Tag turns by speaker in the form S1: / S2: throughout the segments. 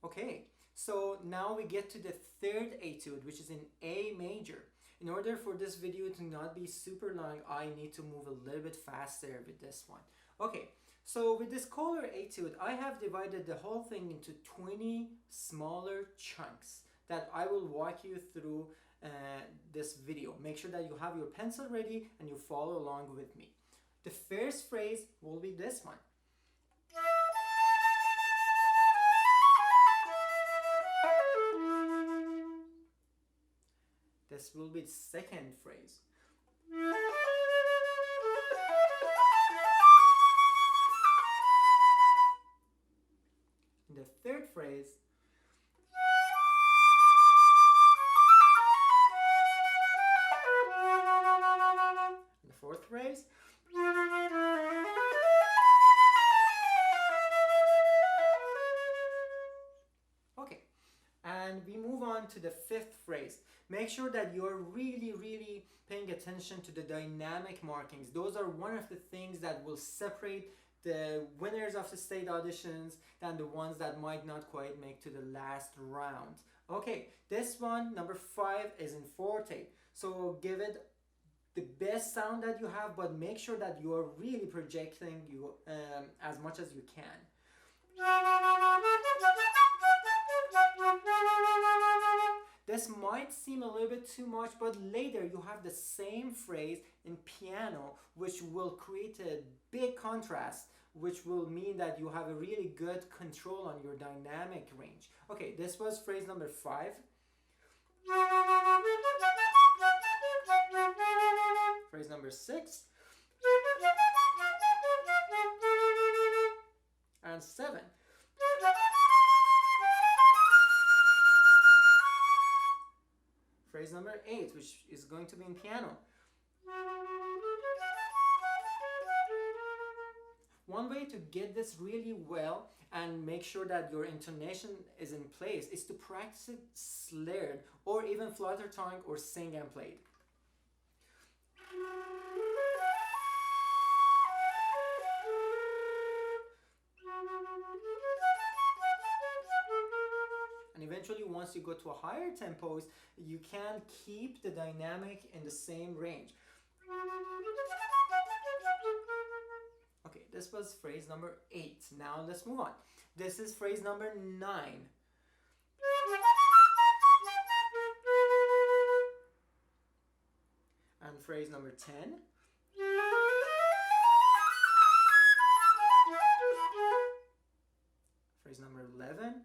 S1: Okay, so now we get to the third etude, which is in A major. In order for this video to not be super long, I need to move a little bit faster with this one. Okay, so with this Kohler etude, I have divided the whole thing into 20 smaller chunks that I will walk you through this video. Make sure that you have your pencil ready and you follow along with me. The first phrase will be this one. This will be the second phrase. And the third phrase. And the fourth phrase. Okay, and we move on to the fifth phrase. Make sure that you're really paying attention to the dynamic markings. Those are one of the things that will separate the winners of the state auditions than the ones that might not quite make to the last round. Okay, this one, number 5, is in forte. So give it the best sound that you have, but make sure that you are really projecting as much as you can. This might seem a little bit too much, but later you have the same phrase in piano, which will create a big contrast, which will mean that you have a really good control on your dynamic range. Okay, this was phrase number 5. Phrase number 6. And 7. Phrase number 8, which is going to be in piano. One way to get this really well and make sure that your intonation is in place is to practice it slared or even flutter tongue or sing and played. And eventually, once you go to a higher tempos, you can keep the dynamic in the same range. Okay, this was phrase number 8. Now let's move on. This is phrase number 9. And phrase number 10. Phrase number 11.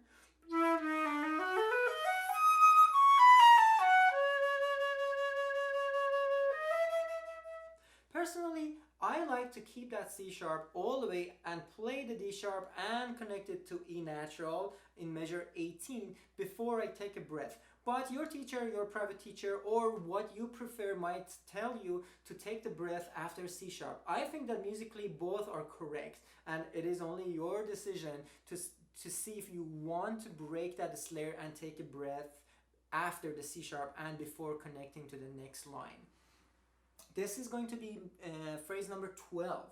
S1: Personally, I like to keep that C sharp all the way and play the D sharp and connect it to E natural in measure 18 before I take a breath. But your teacher, your private teacher, or what you prefer might tell you to take the breath after C sharp. I think that musically both are correct, and it is only your decision to see if you want to break that snare and take a breath after the C sharp and before connecting to the next line. This is going to be phrase number 12.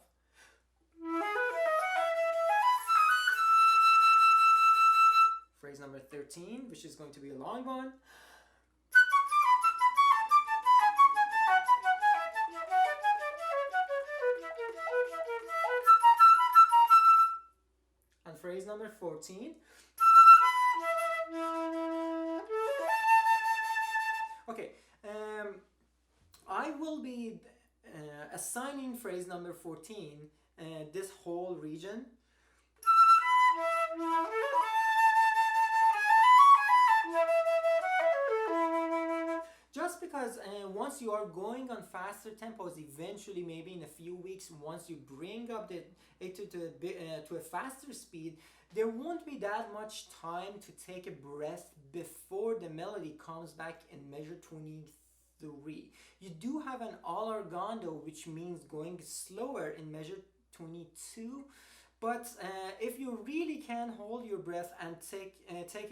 S1: Phrase number 13, which is going to be a long one. And phrase number 14. Okay, I will be assigning phrase number 14 this whole region. Just because once you are going on faster tempos, eventually maybe in a few weeks, once you bring up the etude to a faster speed, there won't be that much time to take a breath before the melody comes back in measure 23. You do have an allargando, which means going slower in measure 22. But if you really can hold your breath and take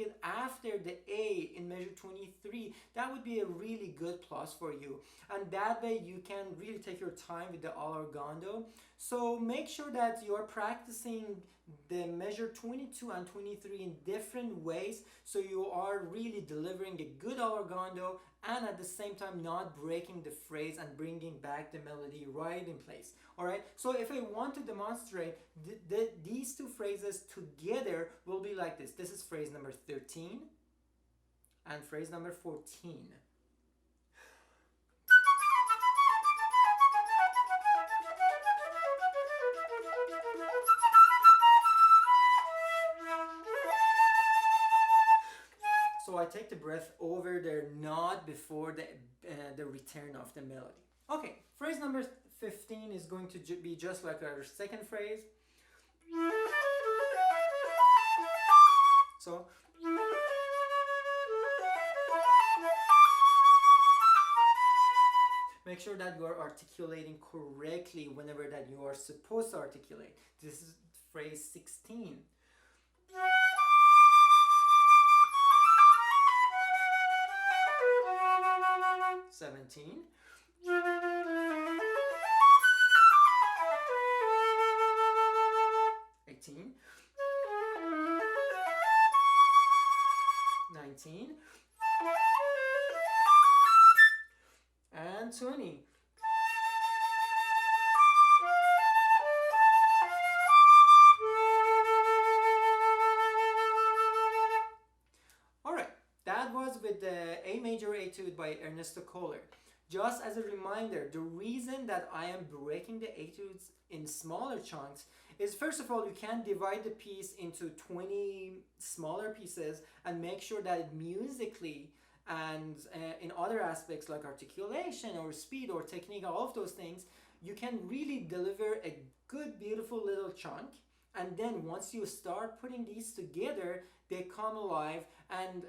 S1: it after the A in measure 23, that would be a really good plus for you. And that way you can really take your time with the allargando So make sure that you're practicing the measure 22 and 23 in different ways, so you are really delivering a good orgando and at the same time not breaking the phrase and bringing back the melody right in place. All right, so if I want to demonstrate these two phrases together will be like this. This is phrase number 13 and phrase number 14. So I take the breath over there, not before the return of the melody. Okay, phrase number 15 is going to be just like our second phrase. So make sure that you are articulating correctly whenever that you are supposed to articulate. This is phrase 16. 17. 18. 19. And 20. Alright, that was with the A major etude by Ernesto Kohler. Just as a reminder, the reason that I am breaking the etudes in smaller chunks is, first of all, you can divide the piece into 20 smaller pieces and make sure that musically and in other aspects like articulation or speed or technique, all of those things, you can really deliver a good, beautiful little chunk. And then once you start putting these together, they come alive, and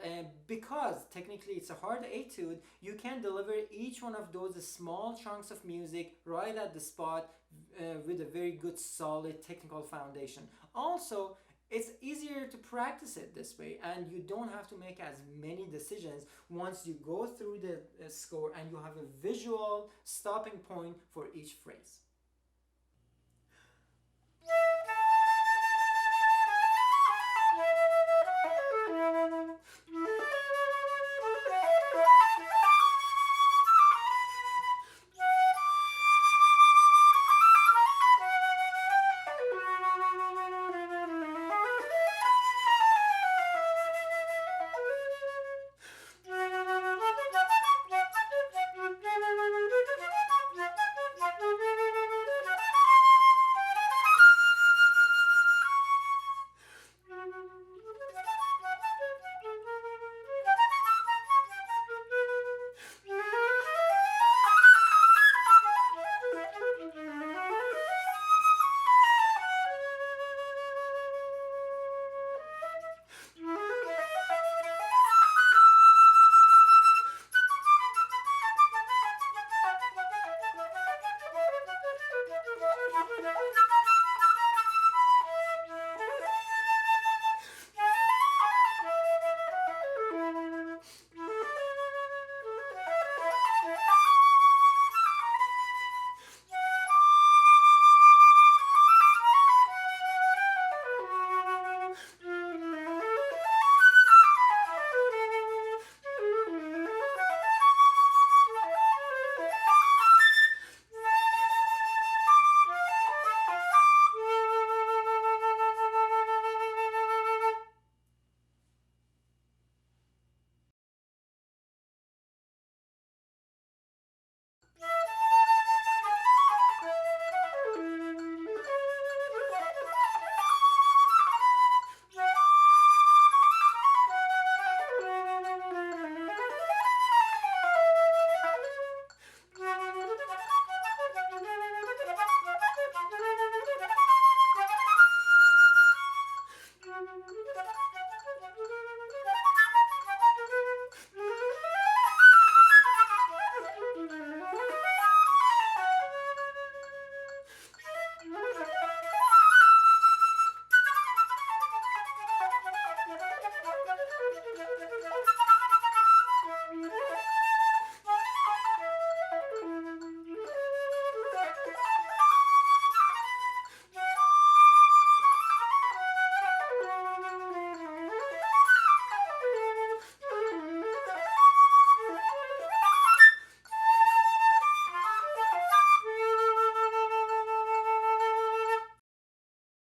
S1: because technically it's a hard etude, you can deliver each one of those small chunks of music right at the spot with a very good, solid technical foundation. Also, it's easier to practice it this way, and you don't have to make as many decisions once you go through the score and you have a visual stopping point for each phrase.